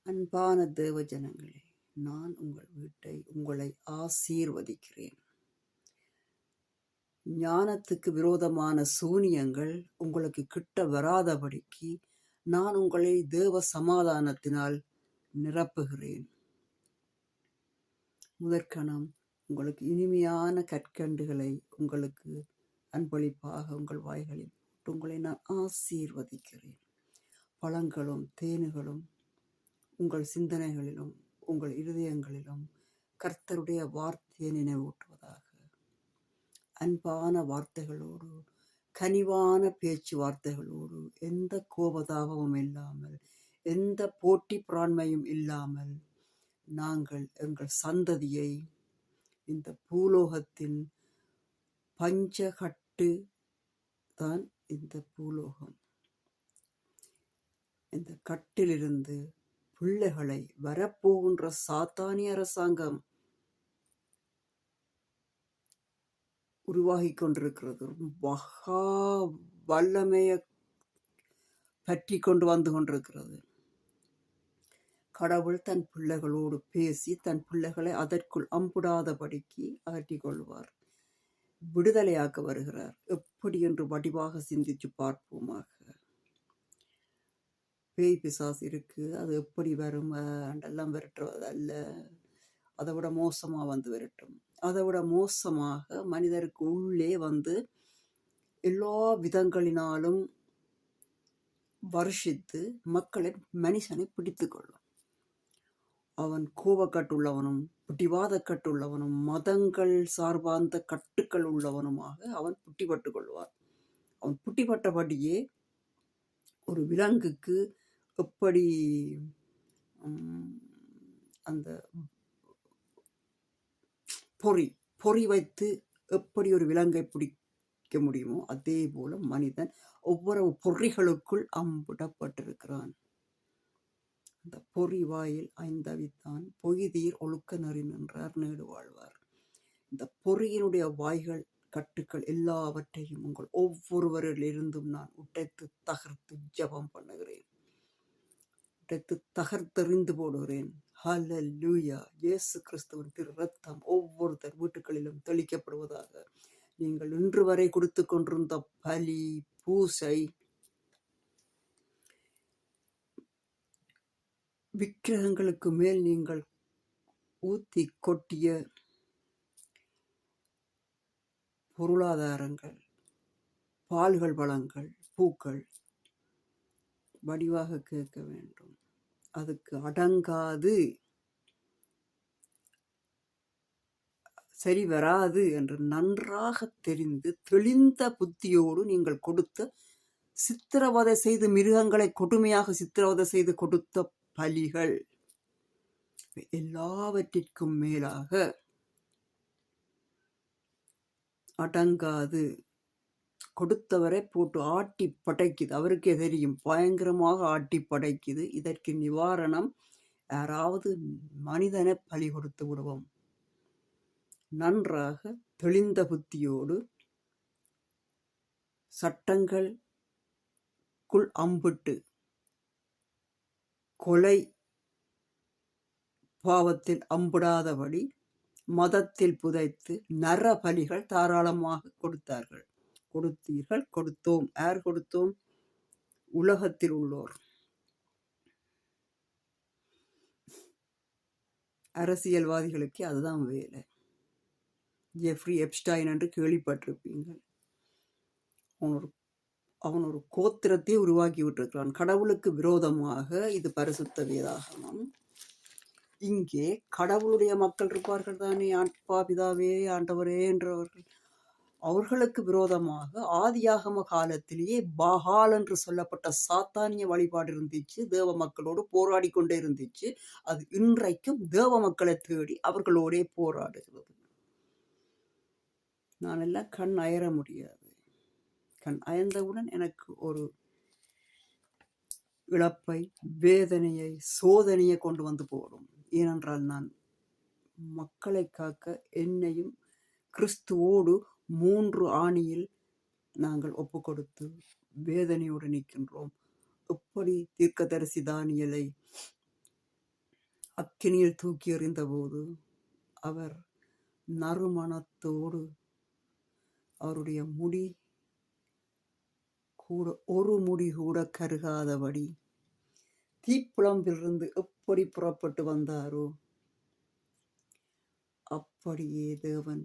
அன்பான தேவ ஜனங்களே, நான் உங்களை ஆசீர்வதிக்கிறேன். ஞானத்துக்கு விரோதமான சூனியங்கள் உங்களுக்கு கிட்ட வராதபடிக்கு நான் உங்களை தேவ சமாதானத்தினால் நிரப்புகிறேன். முதற்கணம் உங்களுக்கு இனிமையான கற்கண்டுகளை உங்களுக்கு அன்பளிப்பாக உங்கள் வாய்களில் உங்களை நான் ஆசீர்வதிக்கிறேன். பழங்களும் தேனுகளும் உங்கள் சிந்தனைகளிலும் உங்கள் இருதயங்களிலும் கர்த்தருடைய வார்த்தையை நினைவூட்டுவதாக. அன்பான வார்த்தைகளோடு, கனிவான பேச்சு வார்த்தைகளோடு, எந்த கோபதாபமும் இல்லாமல், எந்த போட்டி பிராண்மையும் இல்லாமல் நாங்கள் எங்கள் சந்ததியை இந்த பூலோகத்தின் பஞ்சகட்டு தான் இந்த பூலோகம். இந்த கட்டிலிருந்து பிள்ளைகளை வரப்போகின்ற சாத்தானிய அரசாங்கம் உருவாகி கொண்டிருக்கிறது. மகா வல்லமையை பற்றி கொண்டு வந்து கொண்டிருக்கிறது. கடவுள் தன் பிள்ளைகளோடு பேசி தன் பிள்ளைகளை அதற்குள் அம்புடாதபடிக்கு அகற்றி கொள்வார். விடுதலையாக்க வருகிறார். எப்படி என்று வடிவாக சிந்திச்சு பார்ப்போமாக. பேய் பிசாசு இருக்கு, அது எப்படி வரும் அண்டெல்லாம் விரட்டுவது அல்ல, அதை விட மோசமாக வந்து விரட்டும். அதை விட மோசமாக மனிதருக்கு உள்ளே வந்து எல்லா விதங்களினாலும் வருஷித்து மனுஷனை பிடித்து கொள்ளும். அவன் கோபக்கட்டுள்ளவனும் பிடிவாதக்கட்டுள்ளவனும் மதங்கள் சார்பார்ந்த கட்டுக்கள் உள்ளவனுமாக அவன் புட்டிப்பட்டு கொள்வான். அவன் புட்டிப்பட்டபடியே ஒரு விலங்குக்கு எப்படி அந்த பொறி வைத்து எப்படி ஒரு விலங்கை பிடிக்க முடியுமோ அதே போல மனிதன் ஒவ்வொரு பொறிகளுக்குள் அம்பிடப்பட்டிருக்கிறான். அந்த பொறி வாயில் ஐந்தவித்தான் பொய்தீர் ஒழுக்க நெறி நின்றார் நீடு வாழ்வார். இந்த பொறியினுடைய வாய்கள் கட்டுக்கள் எல்லாவற்றையும் உங்கள் ஒவ்வொருவரிலிருந்தும் நான் உடைத்து தகர்த்து ஜெபம் பண்ணுகிறேன். உடைத்து தகர்த்தெறிந்து போடுகிறேன். ஹல்லேலூயா. இயேசு கிறிஸ்துவின் திரு ரத்தம் ஒவ்வொருத்தர் வீட்டுகளிலும் தெளிக்கப்படுவதாக. நீங்கள் இன்று வரை கொடுத்து கொண்டிருந்த பலி பூசை விக்கிரகங்களுக்கு மேல் நீங்கள் ஊத்தி கொட்டிய பொருளாதாரங்கள், பால்கள், பழங்கள், பூக்கள் வடிவாக கேட்க வேண்டும். அதுக்கு அடங்காது, சரி வராது என்று நன்றாக தெரிந்து தெளிந்த புத்தியோடு நீங்கள் கொடுத்த சித்திரவதை செய்து மிருகங்களை கொடுமையாக சித்திரவதை செய்து கொடுத்த பலிகள் எல்லாவற்றிற்கும் மேலாக அடங்காது. கொடுத்தவரை போட்டு ஆட்டி படைக்குது. அவருக்கே தெரியும், பயங்கரமாக ஆட்டி படைக்குது. இதற்கு நிவாரணம் யாராவது மனிதனை பலி கொடுத்து விடுவோம். நன்றாக தெளிந்த புத்தியோடு சட்டங்களுக்குள் அம்பிட்டு கொலை பாவத்தில் அம்பிடாதபடி மதத்தில் புதைத்து நர பலிகள் தாராளமாக கொடுத்தீர்கள். கொடுத்தோம். யார் கொடுத்தோம்? உலகத்தில் உள்ளோர். அரசியல்வாதிகளுக்கு அதுதான் வேலை. ஜெஃப்ரி எப்ஸ்டைன் என்று கேள்விப்பட்டிருப்பீங்கள். அவன் ஒரு கோத்திரத்தை உருவாக்கி விட்டிருக்கிறான். கடவுளுக்கு விரோதமாக. இது பரிசுத்த வேதாகமம். இங்கே கடவுளுடைய மக்கள் இருப்பார்கள் தானே, அப்பா பிதாவே ஆண்டவரே என்றவர்கள். அவர்களுக்கு விரோதமாக ஆதியாகம காலத்திலேயே பாகால் என்று சொல்லப்பட்ட சாத்தானிய வழிபாடு இருந்துச்சு. தேவ மக்களோடு போராடி கொண்டே இருந்துச்சு. அது இன்றைக்கும் தேவ மக்களை தேடி அவர்களோடே போராடுகிறது. நான் எல்லாம் கண் அயர முடியாது. கண் அயர்ந்தவுடன் எனக்கு ஒரு இழப்பை, வேதனையை, சோதனையை கொண்டு வந்து போடும். ஏனென்றால் நான் மக்களை காக்க என்னையும் கிறிஸ்துவோடு 3 ஆணியில் நாங்கள் ஒப்பு கொடுத்து வேதனையோடு நிற்கின்றோம். எப்படி தீர்க்கதரிசி தானியேலை அக்கினியில் தூக்கி எறிந்தபோது அவர் நறுமணத்தோடு அவருடைய முடி கூட ஒரு முடி கூட கருகாதபடி தீப்புழம்பிலிருந்து எப்படி புறப்பட்டு வந்தாரோ அப்படியே தேவன்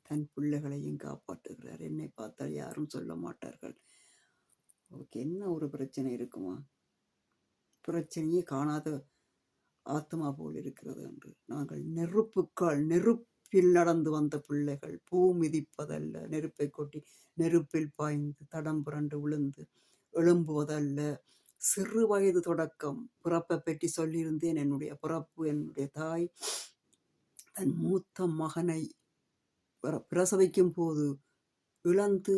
தன் பிள்ளைகளையும் காப்பாற்றுகிறார். என்னை பார்த்தால் யாரும் சொல்ல மாட்டார்கள் அவருக்கு என்ன ஒரு பிரச்சனை இருக்குமா, பிரச்சனையே காணாத ஆத்மா போல் இருக்கிறது என்று. நாங்கள் நெருப்பில் நடந்து வந்த பிள்ளைகள், பூ மிதிப்பதல்ல, நெருப்பை கொட்டி நெருப்பில் பாய்ந்து தடம் புரண்டு விழுந்து எழும்புவதல்ல. சிறு வயது தொடக்கம் பிறப்பை பற்றி சொல்லியிருந்தேன். என்னுடைய பிறப்பு, என்னுடைய தாய் தன் மூத்த மகனை பிரசவிக்கும் போது இழந்து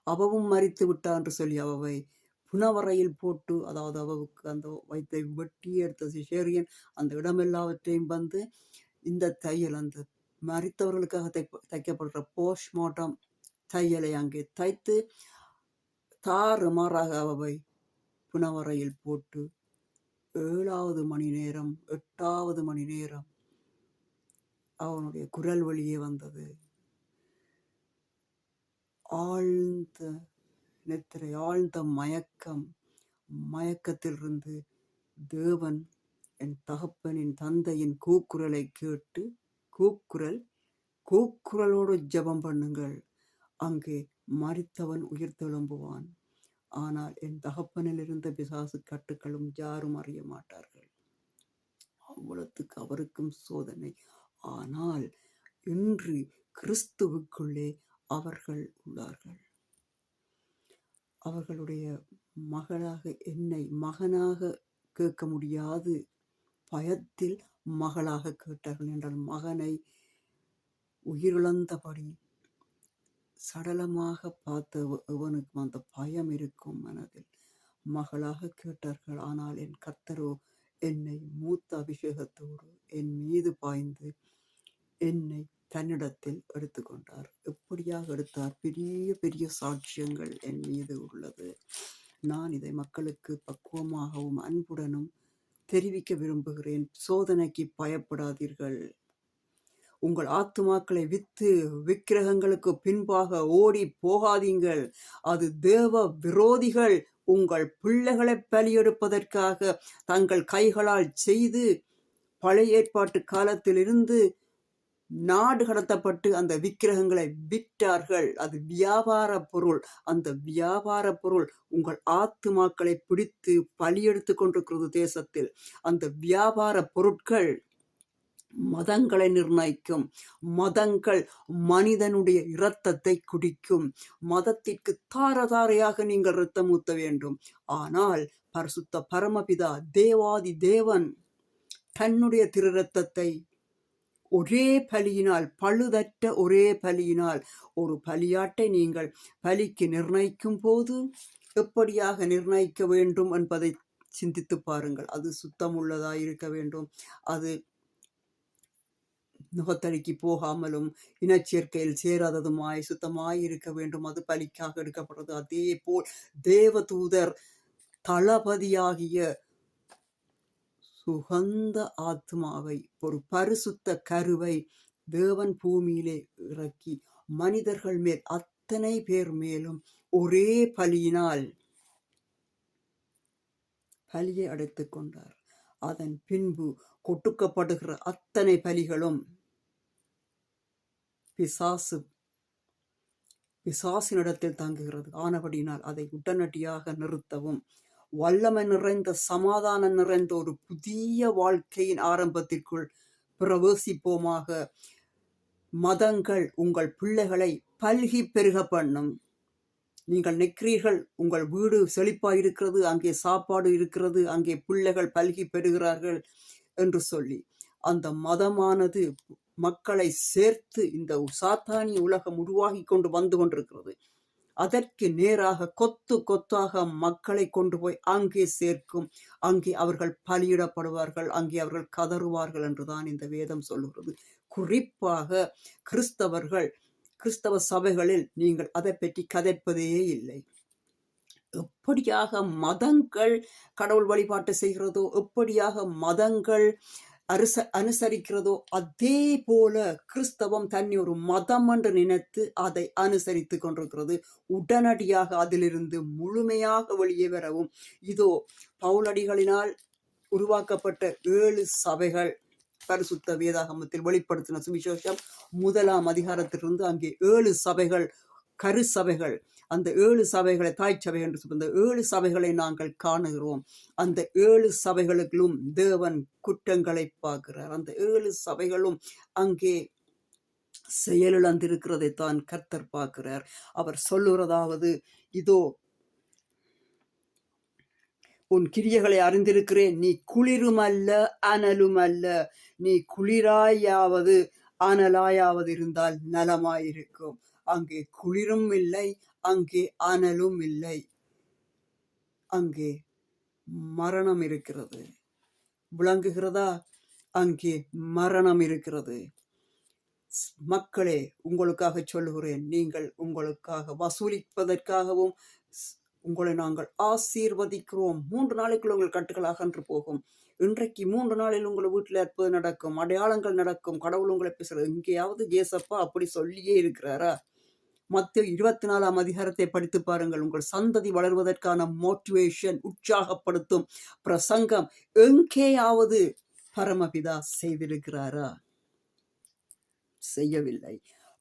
அவவும் மறித்து விட்டா என்று சொல்லி அவவை புனவரையில் போட்டு, அதாவது அவவுக்கு அந்த வயிற்றை வெட்டி எடுத்த சிசேரியன் அந்த இடமெல்லாவற்றையும் வந்து இந்த தையல், அந்த மறித்தவர்களுக்காக தைக்கப்படுற போஸ்ட்மார்ட்டம் தையலை அங்கே தைத்து தாறுமாறாக அவவை புனவரையில் போட்டு 7வது மணி நேரம் 8வது மணி நேரம் அவனுடைய குரல் வழியே வந்தது. ஆழ்ந்த நித்திரை, ஆழ்ந்த மயக்கத்திலிருந்து தேவன் என் தகப்பனின் தந்தையின் கூக்குரலை கேட்டு, கூக்குரலோடு ஜெபம் பண்ணுங்கள், அங்கே மரித்தவன் உயிர் தெழும்புவான். ஆனால் என் தகப்பனில் இருந்த பிசாசு கட்டுக்களும் யாரும் அறிய மாட்டார்கள். அவ்வளவுக்கு அவருக்கும் சோதனை. ஆனால் இன்று கிறிஸ்துவுக்குள்ளே அவர்கள் உள்ளார்கள். அவர்களுடைய மகளாக, என்னை மகனாக கேட்க முடியாது, பயத்தில் மகளாக கேட்டார்கள். என்றால் மகனை உயிரிழந்தபடி சடலமாக பார்த்த எவனுக்கும் அந்த பயம் இருக்கும் மனதில். மகளாக கேட்டார்கள். ஆனால் என் கர்த்தரோ என்னை மூத்த அபிஷேகத்தோடு என் மீது பாய்ந்து என்னை தன்னிடத்தில் எடுத்துக்கொண்டார். எப்படியாக எடுத்தார்? பெரிய பெரிய சாட்சியங்கள் என் மீது உள்ளது. நான் இதை மக்களுக்கு பக்குவமாகவும் அன்புடனும் தெரிவிக்க விரும்புகிறேன். சோதனைக்கு பயப்படாதீர்கள். உங்கள் ஆத்துமாக்களை வித்து விக்கிரகங்களுக்கு பின்பாக ஓடி போகாதீங்கள். அது தேவ விரோதிகள் உங்கள் பிள்ளைகளை பலியெடுப்பதற்காக தங்கள் கைகளால் செய்து பழைய ஏற்பாட்டு காலத்திலிருந்து நாடு கடத்தப்பட்டு அந்த விக்கிரகங்களை விற்றார்கள். அது வியாபார பொருள். அந்த வியாபார பொருள் உங்கள் ஆத்துமாக்களை பிடித்து பலியெடுத்து கொண்டிருக்கிறது தேசத்தில். அந்த வியாபார பொருட்கள் மதங்களை நிர்ணயிக்கும். மதங்கள் மனிதனுடைய இரத்தத்தை குடிக்கும். மதத்திற்கு தாரதாரையாக நீங்கள் இரத்தம் ஊத்த வேண்டும். ஆனால் பரிசுத்த பரமபிதா தேவாதி தேவன் தன்னுடைய திரு இரத்தத்தை ஒரே பலியினால், பழுதற்ற ஒரே பலியினால், ஒரு பலியாட்டை நீங்கள் பலிக்கு நிர்ணயிக்கும் போது எப்படியாக நிர்ணயிக்க வேண்டும் என்பதை சிந்தித்து பாருங்கள். அது சுத்தமுள்ளதாய் இருக்க வேண்டும். அது நுகத்தடிக்கு போகாமலும் இனச்சேர்க்கையில் சேராததுமாய் சுத்தமாய் இருக்க வேண்டும். அது பலிக்காக எடுக்கப்படுறது. அதே போல் தேவதூதர் தளபதியாகிய சுகந்த ஆத்மாவை, ஒரு பரிசுத்த கருவை தேவன் பூமியிலே இறக்கி மனிதர்கள் மேல், அத்தனை பேர் மேலும் ஒரே பலியினால் பலியை அடைத்துக் கொண்டார். அதன் பின்பு கொட்டுக்கப்படுகிற அத்தனை பலிகளும் பிசாசினிடத்தில் தங்குகிறது. ஆனபடினால் அதை உடனடியாக நிறுத்தவும், வல்லமை நிறைந்த, சமாதானம் நிறைந்த ஒரு புதிய வாழ்க்கையின் ஆரம்பத்திற்குள் பிரவேசிப்போமாக. மதங்கள் உங்கள் பிள்ளைகளை பல்கி பெருக பண்ணும். நீங்கள் நிற்கிறீர்கள், உங்கள் வீடு செழிப்பாக இருக்கிறது, அங்கே சாப்பாடு இருக்கிறது, அங்கே பிள்ளைகள் பல்கி பெறுகிறார்கள் என்று சொல்லி அந்த மதமானது மக்களை சேர்த்து இந்த சாத்தானிய உலகம் உருவாகி கொண்டு வந்து கொண்டிருக்கிறது. அதற்கு நேராக கொத்து கொத்தாக மக்களை கொண்டு போய் அங்கே சேர்க்கும். அங்கே அவர்கள் பலியிடப்படுவார்கள், அங்கே அவர்கள் கதறுவார்கள் என்றுதான் இந்த வேதம் சொல்லுகிறது. குறிப்பாக கிறிஸ்தவ சபைகளில் நீங்கள் அதை பற்றி கதைப்பதே இல்லை. எப்படியாக மதங்கள் கடவுள் வழிபாட்டை செய்கிறதோ, எப்படியாக மதங்கள் அனுசரிக்கிறதோ அதே போல கிறிஸ்தவம் தன்னை ஒரு மதம் என்று நினைத்து அதை அனுசரித்து கொண்டிருக்கிறது. உடனடியாக அதிலிருந்து முழுமையாக வெளியே வரவும் இதோ பவுலடிகளினால் உருவாக்கப்பட்ட 7 சபைகள் பரிசுத்த வேதாகமத்தில் வெளிப்படுத்தின சுவிசேஷம் 1ஆம் அதிகாரத்திலிருந்து அங்கே 7 சபைகள், கரு சபைகள், அந்த 7 சபைகளை தாய் சபை என்று சொல்ல, அந்த 7 சபைகளை நாங்கள் காணுகிறோம். அந்த 7 சபைகளுக்கும் தேவன் குற்றங்களை பார்க்கிறார். அந்த 7 சபைகளும் அங்கே செயலிழந்திருக்கிறதை தான் கர்த்தர் பார்க்கிறார். அவர் சொல்லுறதாவது, இதோ உன் கிரியைகளை அறிந்திருக்கிறேன், நீ குளிரும் அல்ல அனலும் அல்ல, நீ குளிராயாவது அனலாயாவது இருந்தால் நலமாயிருக்கும். அங்கே குளிரும் இல்லை, அங்கே அனலும் இல்லை, அங்கே மரணம் இருக்கிறது. விளங்குகிறதா? அங்கே மரணம் இருக்கிறது. மக்களே, உங்களுக்காக சொல்லுகிறேன், நீங்கள் உங்களுக்காக வசூலிப்பதற்காகவும் உங்களை நாங்கள் ஆசீர்வதிக்கிறோம். 3 நாளைக்குள்ள உங்கள் கட்டுகள் அகன்று போகும். இன்றைக்கு 3 நாளில் உங்கள் வீட்டில் அற்புதம் நடக்கும், அடையாளங்கள் நடக்கும், கடவுள் உங்களை பேசுகிறது. எங்கேயாவது ஏசப்பா அப்படி சொல்லியே இருக்கிறாரா? மத்தேயு 24ஆம் அதிகாரத்தை படித்து பாருங்கள். உங்கள் சந்ததி வளர்வதற்கான மோட்டிவேஷன், உற்சாகப்படுத்தும் பிரசங்கம் எங்கேயாவது பரமபிதா செய்திருக்கிறாரா? செய்யவில்லை.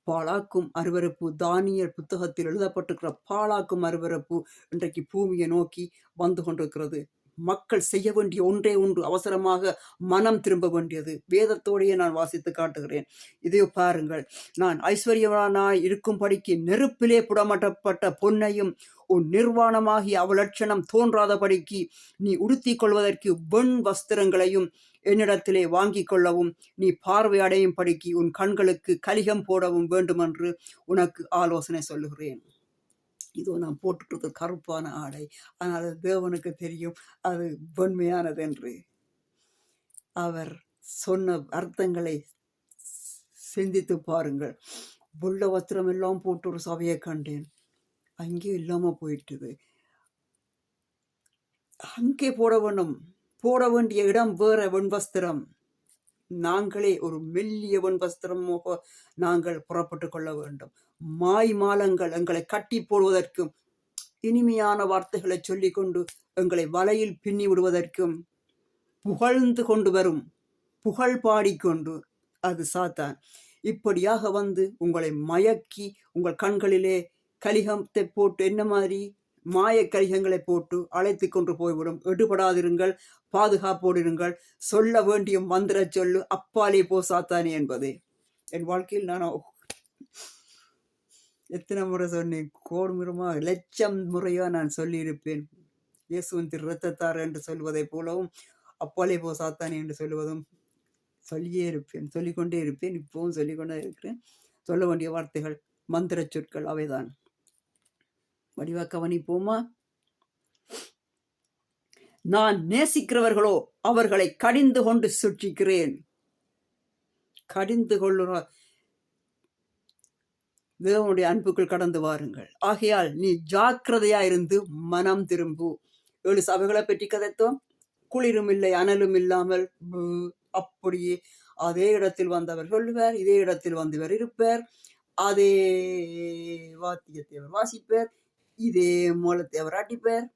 பாழாக்கும் அருவருப்பு, தானியல் புத்தகத்தில் எழுதப்பட்டிருக்கிற பாழாக்கும் அருவருப்பு இன்றைக்கு பூமியை நோக்கி வந்து கொண்டிருக்கிறது. மக்கள் செய்ய வேண்டிய ஒன்றே ஒன்று, அவசரமாக மனம் திரும்ப வேண்டியது. வேதத்தோடையே நான் வாசித்து காட்டுகிறேன். இதையோ பாருங்கள். நான் ஐஸ்வர்யவானாய் இருக்கும்படிக்கு நெருப்பிலே புடமட்டப்பட்ட பொன்னையும் உன் நிர்வாணமாகிய அவலட்சணம் தோன்றாதபடிக்கு நீ உடுத்திக் கொள்வதற்கு வெண் வஸ்திரங்களையும் என்னிடத்திலே வாங்கிக் கொள்ளவும் நீ பார்வை அடையும் படிக்கு உன் கண்களுக்கு கலிகம் போடவும் வேண்டுமென்று உனக்கு ஆலோசனை சொல்லுகிறேன். இதோ நான் போட்டுக்கிறது கருப்பான ஆடை, ஆனால் தேவனுக்கு தெரியும் அது வெண்மையானது என்று. அவர் சொன்ன அர்த்தங்களை சிந்தித்து பாருங்கள். வெள்ள வஸ்திரம் எல்லாம் போட்டு ஒரு சபையை கண்டேன், அங்கே இல்லாம போயிட்டுது. அங்கே போட வேண்டும், போட வேண்டிய இடம் வேற வெண்வஸ்திரம். நாங்களே ஒரு மெல்லிய வெண்வஸ்திரமாக நாங்கள் புறப்பட்டு கொள்ள வேண்டும். மாய் மாலங்கள் எங்களை கட்டி போடுவதற்கும், இனிமையான வார்த்தைகளை சொல்லிக்கொண்டு எங்களை வலையில் பின்னி விடுவதற்கும் புகழ்ந்து கொண்டு வரும், புகழ் பாடிக்கொண்டு, அது சாத்தான். இப்படியாக வந்து உங்களை மயக்கி உங்கள் கண்களிலே கலிகத்தை போட்டு, என்ன மாதிரி மாய கலிகங்களை போட்டு அழைத்து கொண்டு போய்விடும். எடுபடாதிருங்கள், பாதுகாப்போடு இருங்கள், சொல்ல வேண்டிய மந்திர சொல்லு அப்பாலே போ சாத்தானே என்பதே. என் வாழ்க்கையில் நான் எத்தனை முறை சொன்னேன், கோடுமுறமா லட்சம் முறையா நான் சொல்லியிருப்பேன். இயேசுவின் திரு இரத்தத்தார் என்று சொல்வதை போலவும் அப்பாலே போ சாத்தானே என்று சொல்லுவதும் சொல்லியே இருப்பேன், சொல்லிக்கொண்டே இருப்பேன். இப்பவும் சொல்லிக்கொண்டே இருக்கிறேன். சொல்ல வேண்டிய வார்த்தைகள் மந்திர சொற்கள் அவைதான். வடிவா கவனிப்போமா? நான் நேசிக்கிறவர்களோ அவர்களை கடிந்து கொண்டு சுற்றிக்கிறேன். கடிந்து கொள்ளுற தேவனுடைய அன்புக்குள் கடந்து வாருங்கள். ஆகையால் நீ ஜாக்கிரதையா இருந்து மனம் திரும்பு. 7 சபைகளை பற்றி கதைத்தோம். குளிரும் இல்லை அனலும் இல்லாமல் அப்படியே அதே இடத்தில் வந்தவர் சொல்லுவார், இதே இடத்தில் வந்தவர் இருப்பார், அதே வாத்தியத்தை அவர் வாசிப்பார், இதே மூலத்தை அவர் அடிப்பார்.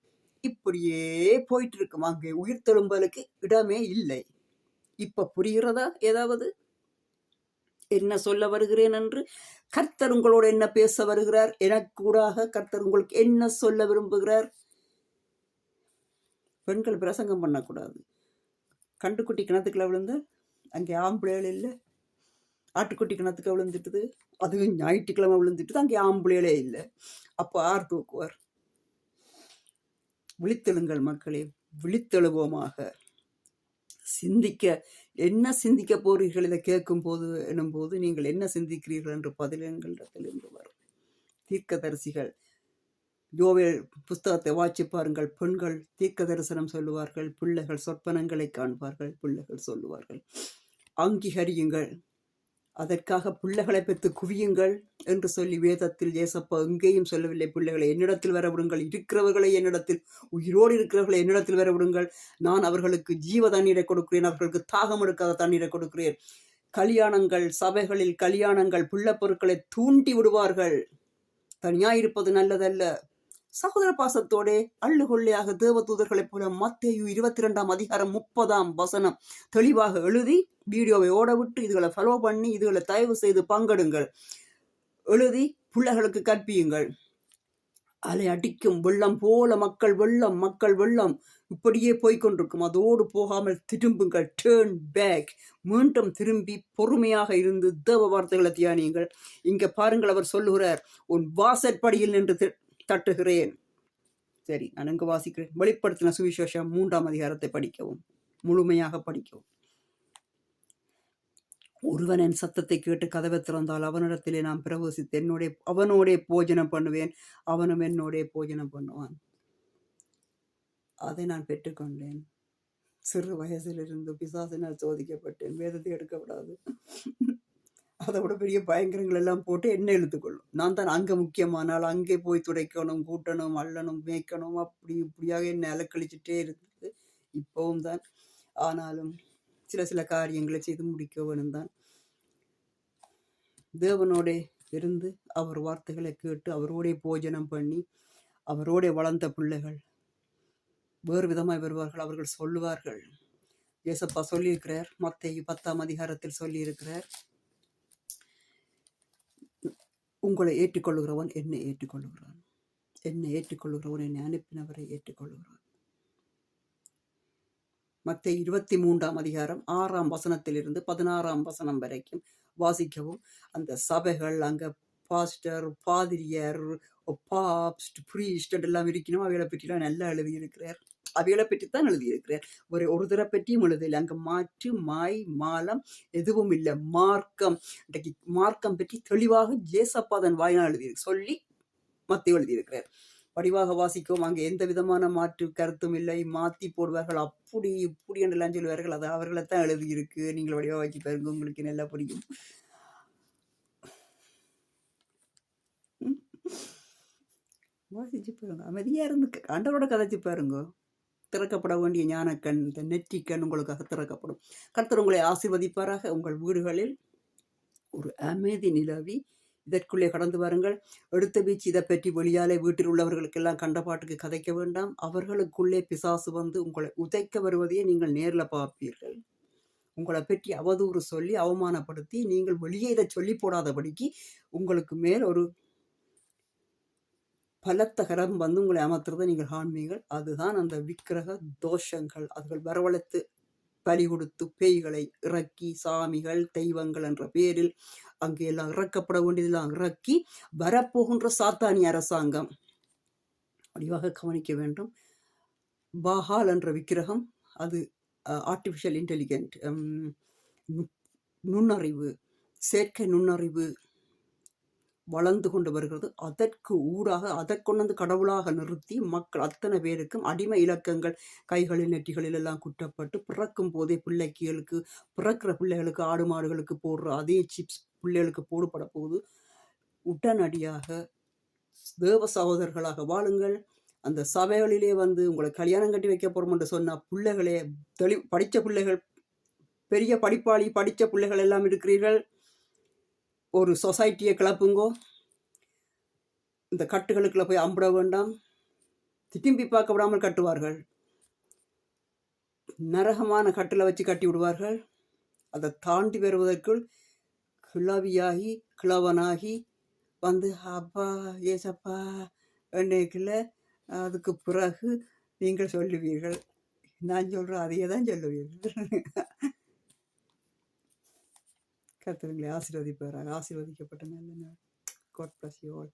இப்படியே போயிட்டு இருக்கும். அங்கே உயிர் தெழும்பலுக்கு இடமே இல்லை. இப்ப புரிகிறதா ஏதாவது என்ன சொல்ல வருகிறேன் என்று? கர்த்தர் உங்களோட என்ன பேச வருகிறார்? எனக்கு கூடாக கர்த்தர் உங்களுக்கு என்ன சொல்ல விரும்புகிறார்? பெண்கள் பிரசங்கம் பண்ணக்கூடாது. கண்டுக்குட்டி கிணத்துக்குள்ள விழுந்து அங்கே ஆம்பளைகள் இல்லை, ஆட்டுக்குட்டி கிணத்துக்கு விழுந்துட்டுது, அதுவும் ஞாயிற்றுக்கிழமை விழுந்துட்டுது, அங்கே ஆம்பளைகளே இல்லை. அப்போ ஆர் தூக்குவார்? விழித்தெழுங்கள் மக்களே, விழித்தெழுவோமாக. சிந்திக்க என்ன சிந்திக்க போறீர்கள்? இதை கேட்கும் போது எனும்போது நீங்கள் என்ன சிந்திக்கிறீர்கள் என்று பதில் எங்களிடத்திலிருந்து வரும். தீர்க்கதரிசிகள் யோவேல் புஸ்தகத்தை வாசி பாருங்கள். பெண்கள் தீர்க்க தரிசனம் சொல்லுவார்கள், பிள்ளைகள் சொற்பனங்களை காண்பார்கள், பிள்ளைகள் சொல்லுவார்கள். அங்கீகரியுங்கள், அதற்காக பிள்ளைகளை பெற்று குவியுங்கள் என்று சொல்லி வேதத்தில் ஏசப்பா எங்கேயும் சொல்லவில்லை. பிள்ளைகளை என்னிடத்தில் வரவிடுங்கள், இருக்கிறவர்களை என்னிடத்தில், உயிரோடு இருக்கிறவர்களை என்னிடத்தில் வரவிடுங்கள், நான் அவர்களுக்கு ஜீவ தண்ணீரை கொடுக்கிறேன், அவர்களுக்கு தாகம் எடுக்காத தண்ணீரை கொடுக்கிறேன். கல்யாணங்கள், சபைகளில் கல்யாணங்கள் பிள்ளை பொருட்களை தூண்டி விடுவார்கள். தனியாயிருப்பது நல்லதல்ல. சகோதர பாசத்தோட அள்ளுகொள்ளையாக தேவதூதர்களைப் போல மத்தேயு 22 அதிகாரம் 30 தெளிவாக எழுதி வீடியோவை ஓட விட்டு இதுகளை ஃபாலோ பண்ணி இதுகளை தயவு செய்து பங்கெடுங்கள். எழுதி பிள்ளைகளுக்கு கற்பியுங்கள். அலை அடிக்கும் வெள்ளம் போல மக்கள் வெள்ளம் இப்படியே போய்கொண்டிருக்கும். அதோடு போகாமல் திரும்புங்கள். Turn back. மீண்டும் திரும்பி பொறுமையாக இருந்து தேவ வார்த்தைகளை தியானியுங்கள். இங்க பாருங்கள், அவர் சொல்லுகிறார், உன் வாசற்படியில் நின்று தட்டுகிறேன். சரி, நான் எங்க வாசிக்கிறேன்? வெளிப்படுத்தின சுவிசேஷம் 3 அதிகாரத்தை படிக்கவும், முழுமையாக படிக்கவும். ஒருவன் என் சத்தத்தை கேட்டு கதவை திறந்தால் அவனிடத்திலே நான் பிரவேசித்து அவனோடே போஜனம் பண்ணுவேன், அவனும் என்னோடே போஜனம் பண்ணுவான். அதை நான் பெற்றுக்கொண்டேன். சிறு வயசிலிருந்து பிசாசினால் சோதிக்கப்பட்டேன். வேதத்தை எடுக்கப்படாது. அதை விட பெரிய பயங்கரங்கள் எல்லாம் போட்டு என்ன இழுத்துக்கொள்ளும். நான் தான் அங்கே முக்கியமானால் அங்கே போய் துடைக்கணும், கூட்டணும், அள்ளணும், மேய்க்கணும், அப்படி இப்படியாக என்னை அலக்கழிச்சுட்டே இருந்தது. இப்பவும் தான். ஆனாலும் சில காரியங்களை செய்து முடிக்க வேணும் தான். தேவனோட இருந்து அவர் வார்த்தைகளை கேட்டு அவரோடைய போஜனம் பண்ணி அவரோட வளர்ந்த பிள்ளைகள் வேறு விதமாய் வருவார்கள். அவர்கள் சொல்லுவார்கள். ஏசப்பா சொல்லியிருக்கிறார், மத்தேயு 10 அதிகாரத்தில் சொல்லியிருக்கிறார், உங்களை ஏற்றுக்கொள்ளுகிறவன் என்னை ஏற்றுக்கொள்ளுகிறான், என்னை ஏற்றுக்கொள்ளுகிறவன் என்னை அனுப்பினவரை ஏற்றுக்கொள்ளுகிறான். மத்தேயு 23 அதிகாரம் 6 16 வரைக்கும் வாசிக்கவும். அந்த சபைகள், அங்கே பாஸ்டர், பாதிரியார், பாப்ஸ்ட், பிரீஸ்ட் எல்லாம் இருக்கணும். அவைகளை பற்றிலாம் நல்லா எழுதியிருக்கிறார். அவைகளை பற்றித்தான் எழுதியிருக்கிறார். ஒரு தர பற்றியும் எழுதலை. அங்கே மாற்று, மாய், மாலம் எதுவும் இல்லை. மார்க்கம். இன்றைக்கு மார்க்கம் பற்றி தெளிவாக ஏசப்பாதன் வாயினால் சொல்லி மத்தேயு எழுதியிருக்கிறார். வடிவாக வாசிக்கவும். அங்கே எந்த விதமான மாற்று கருத்தும் இல்லை. மாற்றி போடுவார்கள், அப்படி இப்படி என்றெல்லாம் சொல்லுவார்கள். அது அவர்களைத்தான் எழுதியிருக்கு. நீங்கள் வடிவாக வாசி பாருங்க, உங்களுக்கு நல்லா புரியும். வாசிச்சு பாருங்க, அமைதியா இருந்து ஆண்டவரோட கதைச்சு பாருங்க. திறக்கப்பட வேண்டிய ஞானக்கண், இந்த நெற்றிக்கண் உங்களுக்காக திறக்கப்படும். கர்த்தர் உங்களை ஆசீர்வதிப்பாராக. உங்கள் வீடுகளில் ஒரு அமைதி நிலவி இதற்குள்ளே கடந்து வாருங்கள். எடுத்த வீச்சு இதை பற்றி வெளியாலே வீட்டில் உள்ளவர்களுக்கெல்லாம் கண்ட பாட்டுக்கு கதைக்க வேண்டாம். அவர்களுக்குள்ளே பிசாசு வந்து உங்களை உதைக்க வருவதையே நீங்கள் நேரில் பார்ப்பீர்கள். உங்களை பற்றி அவதூறு சொல்லி அவமானப்படுத்தி நீங்கள் வெளியே இதை சொல்லி போடாதபடிக்கு உங்களுக்கு மேல் ஒரு பலத்த கரம் வந்து உங்களை அமர்த்துறதை நீங்கள் காண்பீர்கள். அதுதான் அந்த விக்கிரக தோஷங்கள். அதுகள் வரவழைத்து பலி கொடுத்து பேய்களை இறக்கி, சாமிகள், தெய்வங்கள் என்ற பேரில் அங்கே எல்லாம் இறக்கப்பட வேண்டியதெல்லாம் இறக்கி வரப்போகின்ற சாத்தானி அரசாங்கம் வடிவாக கவனிக்க வேண்டும். பாகால் என்ற விக்கிரகம், அது ஆர்டிஃபிஷியல் இன்டெலிஜென்ட், நுண்ணறிவு, செயற்கை நுண்ணறிவு வளர்ந்து கொண்டு வருகிறது. அதற்கு ஊடாக அதை கொண்டு வந்து கடவுளாக நிறுத்தி மக்கள் அத்தனை பேருக்கும் அடிமை இலக்கங்கள் கைகளில் நெற்றிகளில் எல்லாம் குற்றப்பட்டு பிறக்கும் போதே பிறக்கிற பிள்ளைகளுக்கு ஆடு மாடுகளுக்கு போடுற அதே சிப்ஸ் பிள்ளைகளுக்கு போடப்பட போகுது. உடனடியாக தேவ சகோதரர்களாக வாழுங்கள். அந்த சபைகளிலே வந்து உங்களை கல்யாணம் கட்டி வைக்க போகிறோம் என்று சொன்னால் பிள்ளைகளே படித்த பிள்ளைகள், பெரிய படிப்பாளி படித்த பிள்ளைகள் எல்லாம் இருக்கிறீர்கள். ஒரு சொசைட்டியை கிளப்புங்கோ. இந்த கட்டுகளுக்குள்ள போய் அம்பிட வேண்டாம். திரும்பி பார்க்க விடாமல் கட்டுவார்கள். நரகமான கட்டில் வச்சு கட்டி விடுவார்கள். அதை தாண்டி வருவதற்குள் கிளவியாகி கிழவனாகி வந்து அப்பா ஏசப்பா என்னைக்குள்ள அதுக்கு பிறகு நீங்கள் சொல்லுவீர்கள். நான் சொல்கிறேன் அதையே தான் சொல்லுவீர்கள். கர்த்தர் உங்களை ஆசீர்வதிப்பாராக. ஆசீர்வதிக்கப்பட்ட நல்ல நாள். God bless you all.